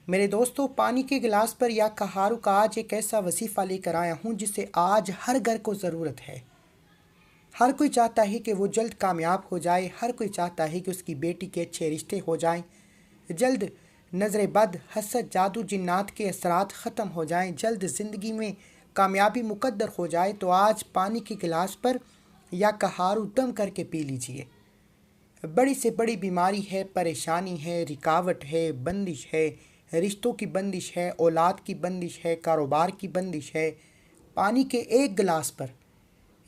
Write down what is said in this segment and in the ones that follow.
میرے دوستوں، پانی کے گلاس پر یا کہارو کا آج ایک ایسا وظیفہ لے کر آیا ہوں جسے آج ہر گھر کو ضرورت ہے۔ ہر کوئی چاہتا ہے کہ وہ جلد کامیاب ہو جائے، ہر کوئی چاہتا ہے کہ اس کی بیٹی کے اچھے رشتے ہو جائیں، جلد نظر بد، حسد، جادو جنات کے اثرات ختم ہو جائیں، جلد زندگی میں کامیابی مقدر ہو جائے۔ تو آج پانی کے گلاس پر یا کہارو دم کر کے پی لیجئے۔ بڑی سے بڑی بیماری ہے، پریشانی ہے، رکاوٹ ہے، بندش ہے، رشتوں کی بندش ہے، اولاد کی بندش ہے، کاروبار کی بندش ہے، پانی کے ایک گلاس پر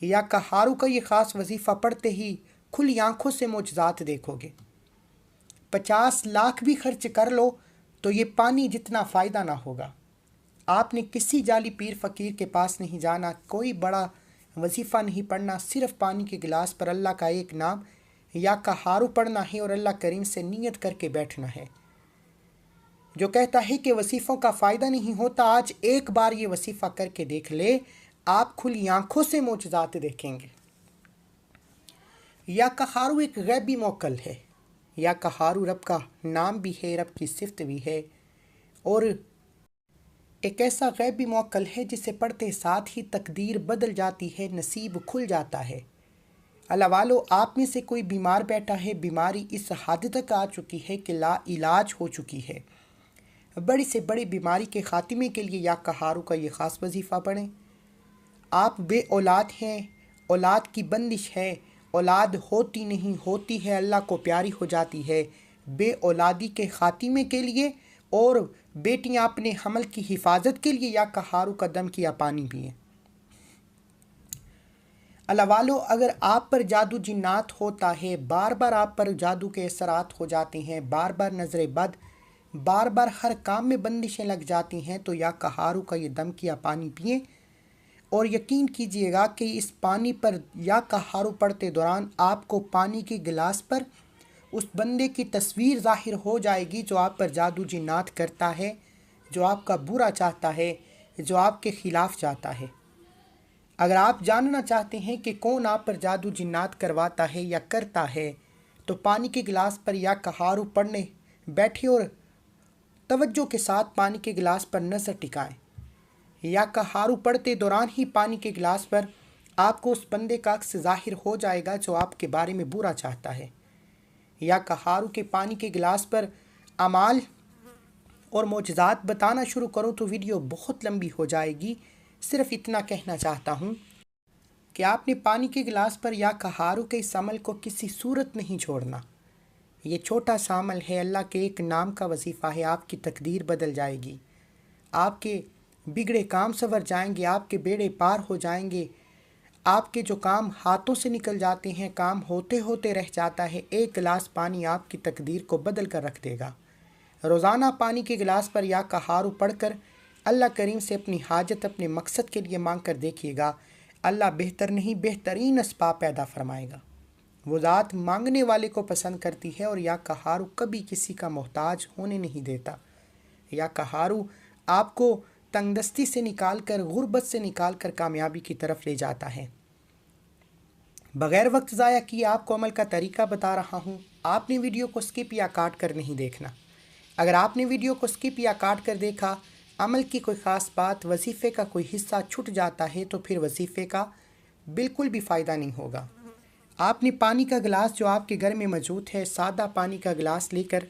یا کہارو کا یہ خاص وظیفہ پڑھتے ہی کھلی آنکھوں سے معجزات دیکھو گے۔ 50 لاکھ بھی خرچ کر لو تو یہ پانی جتنا فائدہ نہ ہوگا۔ آپ نے کسی جعلی پیر فقیر کے پاس نہیں جانا، کوئی بڑا وظیفہ نہیں پڑھنا، صرف پانی کے گلاس پر اللہ کا ایک نام یا کہارو پڑھنا ہے اور اللہ کریم سے نیت کر کے بیٹھنا ہے۔ جو کہتا ہے کہ وظیفوں کا فائدہ نہیں ہوتا، آج ایک بار یہ وظیفہ کر کے دیکھ لے، آپ کھلی آنکھوں سے معجزات دیکھیں گے۔ یا کہارو ایک غیبی موکل ہے۔ یا کہارو رب کا نام بھی ہے، رب کی صفت بھی ہے، اور ایک ایسا غیبی موکل ہے جسے پڑھتے ساتھ ہی تقدیر بدل جاتی ہے، نصیب کھل جاتا ہے۔ اللہ والو، آپ میں سے کوئی بیمار بیٹھا ہے، بیماری اس حد تک آ چکی ہے کہ لا علاج ہو چکی ہے، بڑی سے بڑی بیماری کے خاتمے کے لیے یا کہارو کا یہ خاص وظیفہ پڑھیں۔ آپ بے اولاد ہیں، اولاد کی بندش ہے، اولاد ہوتی نہیں، ہوتی ہے اللہ کو پیاری ہو جاتی ہے، بے اولادی کے خاتمے کے لیے اور بیٹیاں اپنے حمل کی حفاظت کے لیے یا کہارو کا دم کیا پانی پئیں۔ اللہ والو، اگر آپ پر جادو جنات ہوتا ہے، بار بار آپ پر جادو کے اثرات ہو جاتے ہیں، بار بار نظر بد، بار بار ہر کام میں بندشیں لگ جاتی ہیں، تو یا کہارو کا یہ دم کیا پانی پئیں اور یقین کیجئے گا کہ اس پانی پر یا کہارو پڑھتے دوران آپ کو پانی کے گلاس پر اس بندے کی تصویر ظاہر ہو جائے گی جو آپ پر جادو جنات کرتا ہے، جو آپ کا برا چاہتا ہے، جو آپ کے خلاف چاہتا ہے۔ اگر آپ جاننا چاہتے ہیں کہ کون آپ پر جادو جنات کرواتا ہے یا کرتا ہے، تو پانی کے گلاس پر یا کہارو پڑھنے بیٹھے اور توجہ کے ساتھ پانی کے گلاس پر نظر ٹکائیں۔ یا کہارو پڑھتے دوران ہی پانی کے گلاس پر آپ کو اس بندے کا عکس ظاہر ہو جائے گا جو آپ کے بارے میں برا چاہتا ہے۔ یا کہارو کے پانی کے گلاس پر اعمال اور معجزات بتانا شروع کروں تو ویڈیو بہت لمبی ہو جائے گی، صرف اتنا کہنا چاہتا ہوں کہ آپ نے پانی کے گلاس پر یا کہارو کے اس عمل کو کسی صورت نہیں چھوڑنا۔ یہ چھوٹا سا عمل ہے، اللہ کے ایک نام کا وظیفہ ہے، آپ کی تقدیر بدل جائے گی، آپ کے بگڑے کام سنور جائیں گے، آپ کے بیڑے پار ہو جائیں گے، آپ کے جو کام ہاتھوں سے نکل جاتے ہیں، کام ہوتے ہوتے رہ جاتا ہے، ایک گلاس پانی آپ کی تقدیر کو بدل کر رکھ دے گا۔ روزانہ پانی کے گلاس پر یا کہارو پڑھ کر اللہ کریم سے اپنی حاجت اپنے مقصد کے لیے مانگ کر دیکھیے گا، اللہ بہتر نہیں بہترین اسباب پیدا فرمائے گا۔ وہ ذات مانگنے والے کو پسند کرتی ہے اور یا کہارو کبھی کسی کا محتاج ہونے نہیں دیتا۔ یا کہارو آپ کو تنگ دستی سے نکال کر، غربت سے نکال کر کامیابی کی طرف لے جاتا ہے۔ بغیر وقت ضائع کیے آپ کو عمل کا طریقہ بتا رہا ہوں، آپ نے ویڈیو کو سکپ یا کاٹ کر نہیں دیکھنا۔ اگر آپ نے ویڈیو کو سکپ یا کاٹ کر دیکھا، عمل کی کوئی خاص بات، وظیفے کا کوئی حصہ چھٹ جاتا ہے تو پھر وظیفے کا بالکل بھی فائدہ نہیں ہوگا۔ آپ نے پانی کا گلاس جو آپ کے گھر میں موجود ہے، سادہ پانی کا گلاس لے کر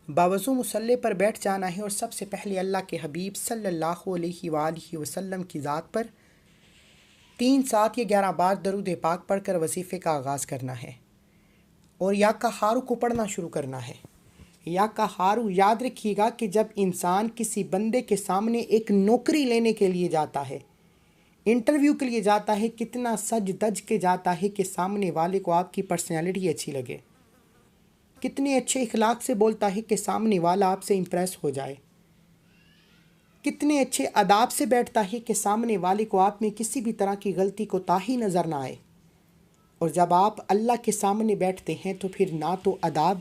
باوضو مصلی پر بیٹھ جانا ہے اور سب سے پہلے اللہ کے حبیب صلی اللہ علیہ وآلہ وسلم کی ذات پر 3، 7 یا 11 بار درود پاک پڑھ کر وظیفے کا آغاز کرنا ہے اور یا کہارو کو پڑھنا شروع کرنا ہے۔ یا کہارو یاد رکھیے گا کہ جب انسان کسی بندے کے سامنے ایک نوکری لینے کے لیے جاتا ہے، انٹرویو کے لیے جاتا ہے، کتنا سج دج کے جاتا ہے کہ سامنے والے کو آپ کی پرسنالٹی اچھی لگے، کتنے اچھے اخلاق سے بولتا ہے کہ سامنے والا آپ سے امپریس ہو جائے، کتنے اچھے آداب سے بیٹھتا ہے کہ سامنے والے کو آپ میں کسی بھی طرح کی غلطی کوتاہی نظر نہ آئے۔ اور جب آپ اللہ کے سامنے بیٹھتے ہیں تو پھر نہ تو آداب،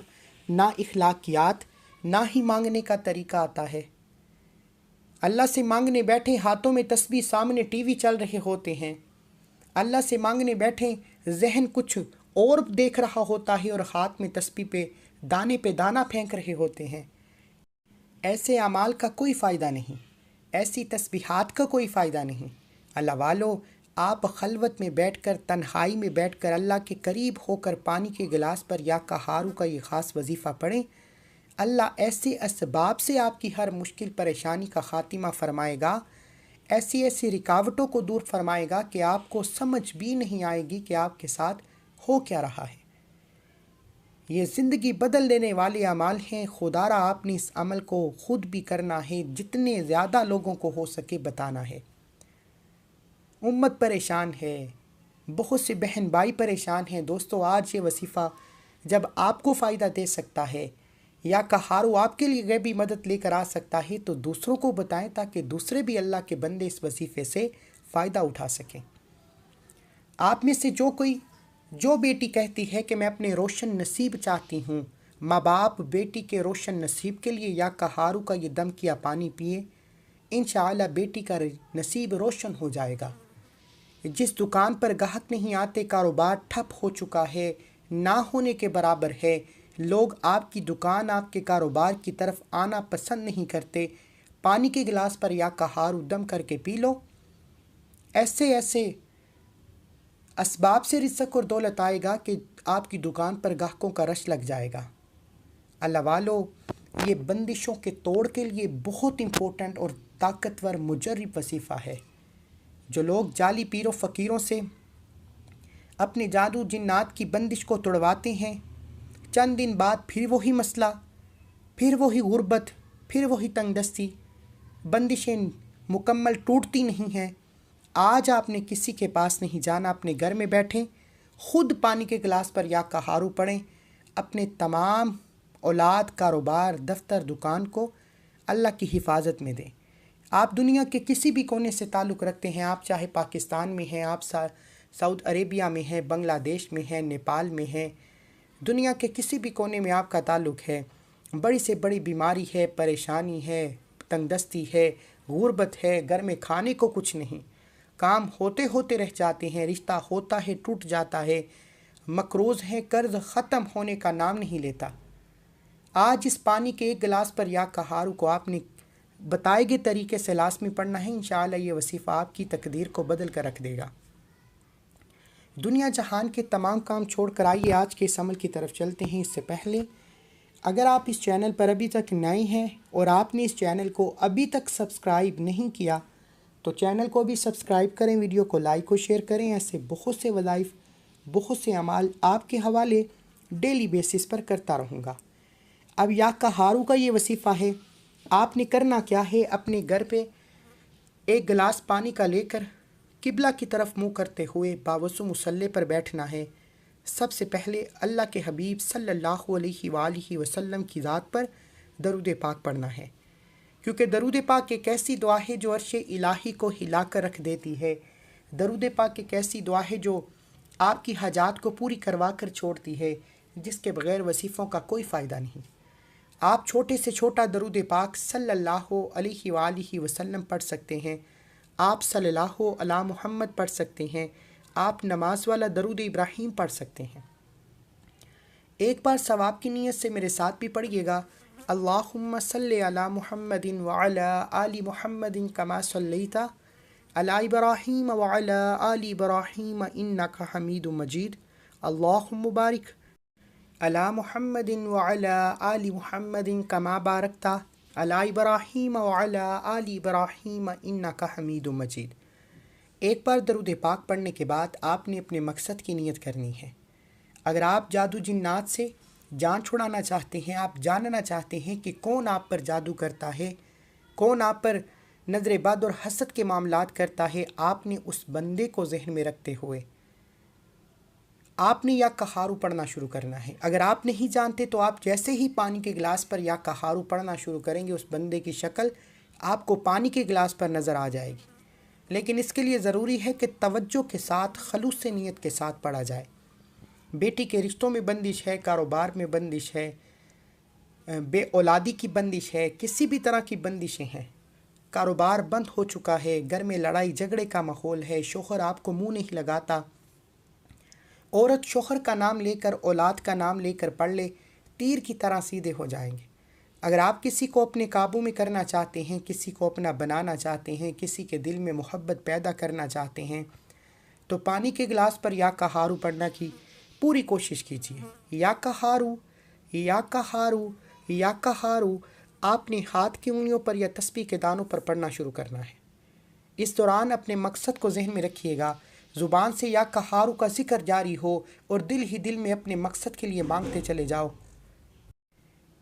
نہ اخلاقیات، نہ ہی مانگنے کا طریقہ آتا ہے۔ اللہ سے مانگنے بیٹھے، ہاتھوں میں تسبیح، سامنے ٹی وی چل رہے ہوتے ہیں۔ اللہ سے مانگنے بیٹھے، ذہن کچھ اور دیکھ رہا ہوتا ہے اور ہاتھ میں تسبیح پہ دانے دانہ پھینک رہے ہوتے ہیں۔ ایسے اعمال کا کوئی فائدہ نہیں، ایسی تسبیحات کا کوئی فائدہ نہیں۔ اللہ والو، آپ خلوت میں بیٹھ کر، تنہائی میں بیٹھ کر اللہ کے قریب ہو کر پانی کے گلاس پر یا قہارو کا یہ خاص وظیفہ پڑھیں۔ اللہ ایسے اسباب سے آپ کی ہر مشکل پریشانی کا خاتمہ فرمائے گا، ایسی ایسی رکاوٹوں کو دور فرمائے گا کہ آپ کو سمجھ بھی نہیں آئے گی کہ آپ کے ساتھ ہو کیا رہا ہے۔ یہ زندگی بدل دینے والے اعمال ہیں۔ خدا را آپ نے اس عمل کو خود بھی کرنا ہے، جتنے زیادہ لوگوں کو ہو سکے بتانا ہے۔ امت پریشان ہے، بہت سے بہن بھائی پریشان ہیں۔ دوستو، آج یہ وظیفہ جب آپ کو فائدہ دے سکتا ہے یا قہارو آپ کے لیے غیبی مدد لے کر آ سکتا ہے تو دوسروں کو بتائیں تاکہ دوسرے بھی اللہ کے بندے اس وظیفے سے فائدہ اٹھا سکیں۔ آپ میں سے جو بیٹی کہتی ہے کہ میں اپنے روشن نصیب چاہتی ہوں، ماں باپ بیٹی کے روشن نصیب کے لیے یا قہارو کا یہ دم کیا پانی پیے، انشاءاللہ بیٹی کا نصیب روشن ہو جائے گا۔ جس دکان پر گاہک نہیں آتے، کاروبار ٹھپ ہو چکا ہے، نہ ہونے کے برابر ہے، لوگ آپ کی دکان، آپ کے کاروبار کی طرف آنا پسند نہیں کرتے، پانی کے گلاس پر یا قہارو دم کر کے پی لو۔ ایسے اسباب سے رزق اور دولت آئے گا کہ آپ کی دکان پر گاہکوں کا رش لگ جائے گا۔ اللہ والو، یہ بندشوں کے توڑ کے لیے بہت امپورٹنٹ اور طاقتور مجرب وظیفہ ہے۔ جو لوگ جعلی پیر و فقیروں سے اپنے جادو جنات کی بندش کو توڑواتے ہیں، چند دن بعد پھر وہی مسئلہ، پھر وہی غربت، پھر وہی تنگ دستی، بندشیں مکمل ٹوٹتی نہیں ہیں۔ آج آپ نے کسی کے پاس نہیں جانا، اپنے گھر میں بیٹھیں، خود پانی کے گلاس پر یا قہارو پڑھیں، اپنے تمام اولاد، کاروبار، دفتر، دکان کو اللہ کی حفاظت میں دیں۔ آپ دنیا کے کسی بھی کونے سے تعلق رکھتے ہیں، آپ چاہے پاکستان میں ہیں، آپ سعودی عربیہ میں ہیں، بنگلہ دیش میں ہیں، نیپال میں ہیں، دنیا کے کسی بھی کونے میں آپ کا تعلق ہے، بڑی سے بڑی بیماری ہے، پریشانی ہے، تنگ دستی ہے، غربت ہے، گھر میں کھانے کو کچھ نہیں، کام ہوتے ہوتے رہ جاتے ہیں، رشتہ ہوتا ہے ٹوٹ جاتا ہے، مقروض ہیں، قرض ختم ہونے کا نام نہیں لیتا۔ آج اس پانی کے ایک گلاس پر یا قہارو کو آپ نے بتائے گئے طریقے سے لازمی پڑھنا ہے، انشاءاللہ یہ وظیفہ آپ کی تقدیر کو بدل کر رکھ دے گا۔ دنیا جہان کے تمام کام چھوڑ کر آئیے آج کے اس عمل کی طرف چلتے ہیں۔ اس سے پہلے اگر آپ اس چینل پر ابھی تک نئے ہیں اور آپ نے اس چینل کو ابھی تک سبسکرائب نہیں کیا تو چینل کو بھی سبسکرائب کریں، ویڈیو کو لائک و شیئر کریں۔ ایسے بہت سے وظائف، بہت سے اعمال آپ کے حوالے ڈیلی بیسس پر کرتا رہوں گا۔ اب یا قہارو کا یہ وظیفہ ہے، آپ نے کرنا کیا ہے، اپنے گھر پہ ایک گلاس پانی کا لے کر قبلہ کی طرف منہ کرتے ہوئے باوضو مصلی پر بیٹھنا ہے۔ سب سے پہلے اللہ کے حبیب صلی اللہ علیہ وآلہ وسلم کی ذات پر درود پاک پڑھنا ہے، کیونکہ درود پاک ایک ایسی دعا ہے جو عرش الہی کو ہلا کر رکھ دیتی ہے۔ درود پاک ایک ایسی دعا ہے جو آپ کی حاجات کو پوری کروا کر چھوڑتی ہے، جس کے بغیر وظیفوں کا کوئی فائدہ نہیں۔ آپ چھوٹے سے چھوٹا درود پاک صلی اللہ علیہ وآلہ وسلم پڑھ سکتے ہیں، آپ صلی اللہ علی محمد پڑھ سکتے ہیں، آپ نماز والا درود ابراہیم پڑھ سکتے ہیں۔ ایک بار ثواب کی نیت سے میرے ساتھ بھی پڑھیے گا، اللہم صلی علی محمد وعلی آل محمد کما صلیت علی ابراہیم وعلی آل ابراہیم انک حمید مجید، اللہم بارک علی محمد وعلی آل محمد کما بارکت علی ابراہیم وعلی آل ابراہیم انک حمید مجید۔ ایک بار درود پاک پڑھنے کے بعد آپ نے اپنے مقصد کی نیت کرنی ہے۔ اگر آپ جادو جنات سے جان چھڑانا چاہتے ہیں، آپ جاننا چاہتے ہیں کہ کون آپ پر جادو کرتا ہے، کون آپ پر نظر بد اور حسد کے معاملات کرتا ہے، آپ نے اس بندے کو ذہن میں رکھتے ہوئے آپ نے یا قہارو پڑھنا شروع کرنا ہے۔ اگر آپ نہیں جانتے تو آپ جیسے ہی پانی کے گلاس پر یا قہارو پڑھنا شروع کریں گے، اس بندے کی شکل آپ کو پانی کے گلاس پر نظر آ جائے گی، لیکن اس کے لیے ضروری ہے کہ توجہ کے ساتھ، خلوص سے نیت کے ساتھ پڑھا جائے۔ بیٹی کے رشتوں میں بندش ہے، کاروبار میں بندش ہے، بے اولادی کی بندش ہے، کسی بھی طرح کی بندشیں ہیں، کاروبار بند ہو چکا ہے، گھر میں لڑائی جھگڑے کا ماحول ہے، شوہر آپ کو منہ نہیں لگاتا، عورت شوہر کا نام لے کر، اولاد کا نام لے کر پڑھ لے، تیر کی طرح سیدھے ہو جائیں گے۔ اگر آپ کسی کو اپنے قابو میں کرنا چاہتے ہیں، کسی کو اپنا بنانا چاہتے ہیں، کسی کے دل میں محبت پیدا کرنا چاہتے ہیں، تو پانی کے گلاس پر یا قہارو پڑھنا کی پوری کوشش کیجیے۔ یا قہارو، یا قہارو، یا قہارو۔ آپ نے ہاتھ کی انگلیوں پر یا تسبیح کے دانوں پر پڑھنا شروع کرنا ہے۔ اس دوران اپنے مقصد کو ذہن میں رکھیے گا، زبان سے یا قہارو کا ذکر جاری ہو اور دل ہی دل میں اپنے مقصد کے لیے مانگتے چلے جاؤ۔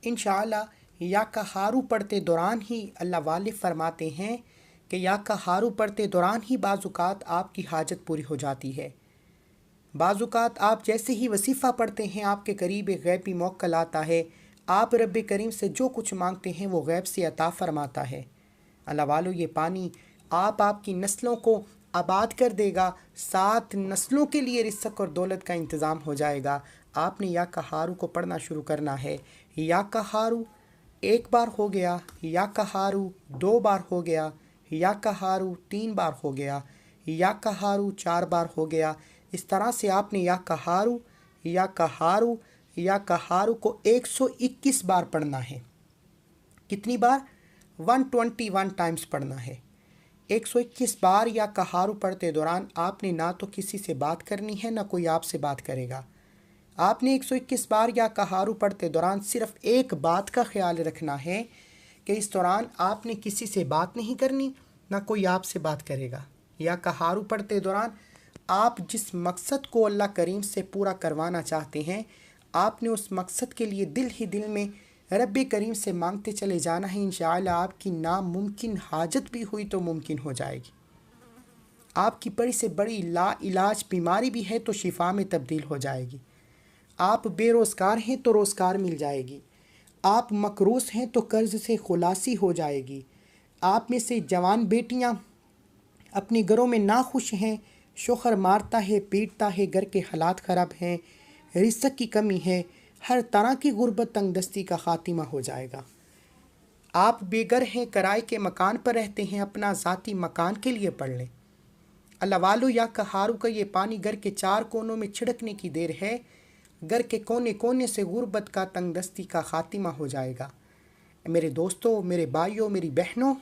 انشاءاللہ یا قہارو پڑھتے دوران ہی اللہ والد فرماتے ہیں کہ یا قہارو پڑھتے دوران ہی بعض اوقات آپ کی حاجت پوری ہو جاتی ہے۔ بعض اوقات آپ جیسے ہی وظیفہ پڑھتے ہیں آپ کے قریب ایک غیبی موکل آتا ہے، آپ رب کریم سے جو کچھ مانگتے ہیں وہ غیب سے عطا فرماتا ہے۔ اللہ والو، یہ پانی آپ کی نسلوں کو آباد کر دے گا، 7 نسلوں کے لیے رزق اور دولت کا انتظام ہو جائے گا۔ آپ نے یا قہارو کو پڑھنا شروع کرنا ہے۔ یا قہارو 1 بار ہو گیا، یا قہارو 2 بار ہو گیا، یا قہارو 3 بار ہو گیا، یا قہارو 4 بار ہو گیا۔ اس طرح سے آپ نے یا قہارو، یا قہارو، یا قہارو کو 121 بار پڑھنا ہے۔ کتنی بار؟ 121 ٹائمز پڑھنا ہے۔ 121 بار یا قہارو پڑھتے دوران آپ نے نہ تو کسی سے بات کرنی ہے، نہ کوئی آپ سے بات کرے گا۔ آپ نے 121 بار یا قہارو پڑھتے دوران صرف ایک بات کا خیال رکھنا ہے کہ اس دوران آپ نے کسی سے بات نہیں کرنی، نہ کوئی آپ سے بات کرے گا۔ یا قہارو پڑھتے دوران آپ جس مقصد کو اللہ کریم سے پورا کروانا چاہتے ہیں، آپ نے اس مقصد کے لیے دل ہی دل میں رب کریم سے مانگتے چلے جانا ہے۔ انشاءاللہ آپ کی ناممکن حاجت بھی ہوئی تو ممکن ہو جائے گی۔ آپ کی بڑی سے بڑی لا علاج بیماری بھی ہے تو شفا میں تبدیل ہو جائے گی۔ آپ بے روزگار ہیں تو روزگار مل جائے گی۔ آپ مقروض ہیں تو قرض سے خلاصی ہو جائے گی۔ آپ میں سے جوان بیٹیاں اپنے گھروں میں ناخوش ہیں، شوہر مارتا ہے، پیٹتا ہے، گھر کے حالات خراب ہیں، رزق کی کمی ہے، ہر طرح کی غربت تنگ دستی کا خاتمہ ہو جائے گا۔ آپ بے گھر ہیں، کرائے کے مکان پر رہتے ہیں، اپنا ذاتی مکان کے لیے پڑھ لیں۔ اللہ والو، یا قہارو کا یہ پانی گھر کے 4 کونوں میں چھڑکنے کی دیر ہے، گھر کے کونے کونے سے غربت کا تنگ دستی کا خاتمہ ہو جائے گا۔ میرے دوستوں، میرے بھائیوں، میری بہنوں،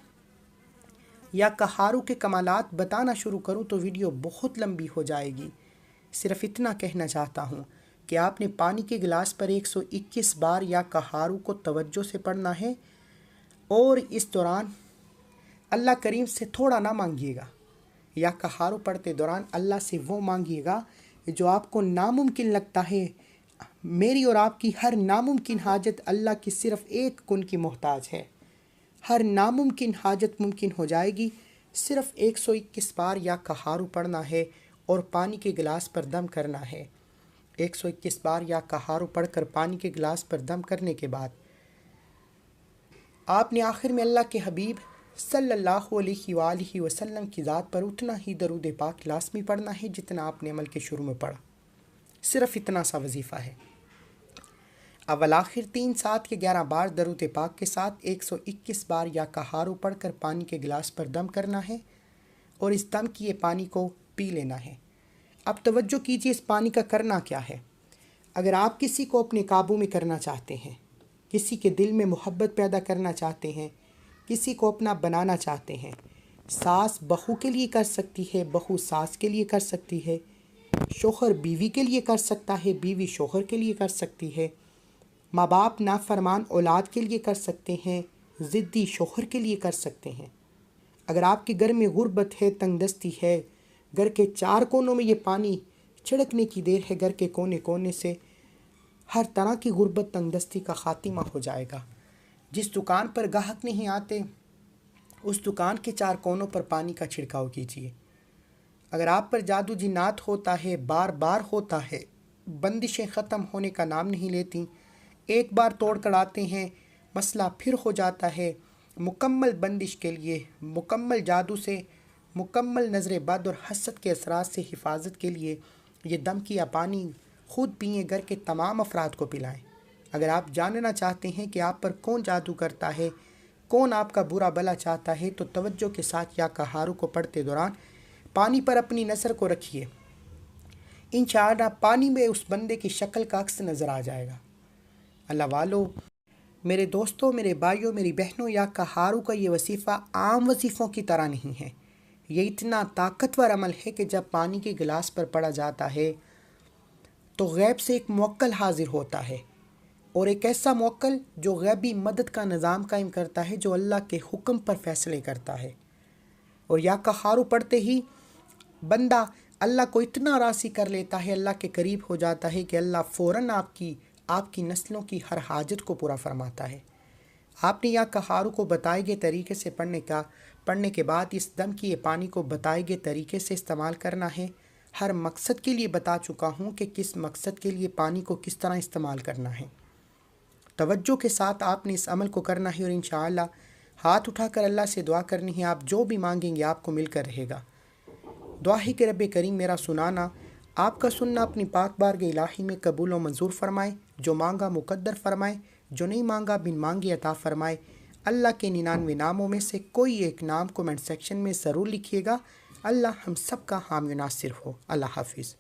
یا قہارو کے کمالات بتانا شروع کروں تو ویڈیو بہت لمبی ہو جائے گی۔ صرف اتنا کہنا چاہتا ہوں کہ آپ نے پانی کے گلاس پر 121 بار یا قہارو کو توجہ سے پڑھنا ہے، اور اس دوران اللہ کریم سے تھوڑا نہ مانگیے گا۔ یا قہارو پڑھتے دوران اللہ سے وہ مانگیے گا جو آپ کو ناممکن لگتا ہے۔ میری اور آپ کی ہر ناممکن حاجت اللہ کی صرف ایک کن کی محتاج ہے۔ ہر ناممکن حاجت ممکن ہو جائے گی۔ صرف 121 بار یا قہارو پڑھنا ہے اور پانی کے گلاس پر دم کرنا ہے۔ 121 بار یا قہارو پڑھ کر پانی کے گلاس پر دم کرنے کے بعد آپ نے آخر میں اللہ کے حبیب صلی اللہ علیہ وآلہ وسلم کی ذات پر اتنا ہی درود پاک لازمی پڑھنا ہے جتنا آپ نے عمل کے شروع میں پڑھا۔ صرف اتنا سا وظیفہ ہے۔ اول آخر 3، 7 کے 11 بار درود پاک کے ساتھ 121 بار یا قہارو پڑھ کر پانی کے گلاس پر دم کرنا ہے اور اس دم کیے پانی کو پی لینا ہے۔ اب توجہ کیجیے اس پانی کا کرنا کیا ہے۔ اگر آپ کسی کو اپنے قابو میں کرنا چاہتے ہیں، کسی کے دل میں محبت پیدا کرنا چاہتے ہیں، کسی کو اپنا بنانا چاہتے ہیں، ساس بہو کے لیے کر سکتی ہے، بہو ساس کے لیے کر سکتی ہے، شوہر بیوی کے لیے کر سکتا ہے، بیوی شوہر کے لیے کر سکتی ہے، ماں باپ نافرمان اولاد کے لیے کر سکتے ہیں، ضدی شوہر کے لیے کر سکتے ہیں۔ اگر آپ کے گھر میں غربت ہے، تنگ دستی ہے، گھر کے 4 کونوں میں یہ پانی چھڑکنے کی دیر ہے، گھر کے کونے کونے سے ہر طرح کی غربت تنگ دستی کا خاتمہ ہو جائے گا۔ جس دکان پر گاہک نہیں آتے اس دکان کے 4 کونوں پر پانی کا چھڑکاؤ کیجیے۔ اگر آپ پر جادو جنات ہوتا ہے، بار بار ہوتا ہے، بندشیں ختم ہونے کا نام نہیں لیتی، ایک بار توڑ کر آتے ہیں مسئلہ پھر ہو جاتا ہے، مکمل بندش کے لیے، مکمل جادو سے، مکمل نظر بد اور حسد کے اثرات سے حفاظت کے لیے یہ دم کیا پانی خود پئیں، گھر کے تمام افراد کو پلائیں۔ اگر آپ جاننا چاہتے ہیں کہ آپ پر کون جادو کرتا ہے، کون آپ کا برا بھلا چاہتا ہے، تو توجہ کے ساتھ یا قہارو کو پڑھتے دوران پانی پر اپنی نظر کو رکھیے۔ انشاءاللہ پانی میں اس بندے کی شکل کا عکس نظر آ جائے گا۔ اللہ والو، میرے دوستوں، میرے بھائیوں، میری بہنوں، یا کہارو کا یہ وظیفہ عام وظیفوں کی طرح نہیں ہے۔ یہ اتنا طاقتور عمل ہے کہ جب پانی کے گلاس پر پڑا جاتا ہے تو غیب سے ایک موکل حاضر ہوتا ہے، اور ایک ایسا موکل جو غیبی مدد کا نظام قائم کرتا ہے، جو اللہ کے حکم پر فیصلے کرتا ہے۔ اور یا قہارو پڑھتے ہی بندہ اللہ کو اتنا راضی کر لیتا ہے، اللہ کے قریب ہو جاتا ہے کہ اللہ فوراً آپ کی نسلوں کی ہر حاجت کو پورا فرماتا ہے۔ آپ نے یا قہارو کو بتائے گئے طریقے سے پڑھنے کے بعد اس دم کی یہ پانی کو بتائے گئے طریقے سے استعمال کرنا ہے۔ ہر مقصد کے لیے بتا چکا ہوں کہ کس مقصد کے لیے پانی کو کس طرح استعمال کرنا ہے۔ توجہ کے ساتھ آپ نے اس عمل کو کرنا ہے، اور انشاءاللہ ہاتھ اٹھا کر اللہ سے دعا کرنی ہے۔ آپ جو بھی مانگیں گے آپ کو مل کر رہے گا۔ دعا ہے کہ رب کریم میرا سنانا، آپ کا سننا اپنی پاک بارگاہ الہی میں قبول و منظور فرمائے، جو مانگا مقدر فرمائے، جو نہیں مانگا بن مانگے عطا فرمائے۔ اللہ کے 99 ناموں میں سے کوئی ایک نام کومنٹ سیکشن میں ضرور لکھیے گا۔ اللہ ہم سب کا حامی و ناصر ہو۔ اللہ حافظ۔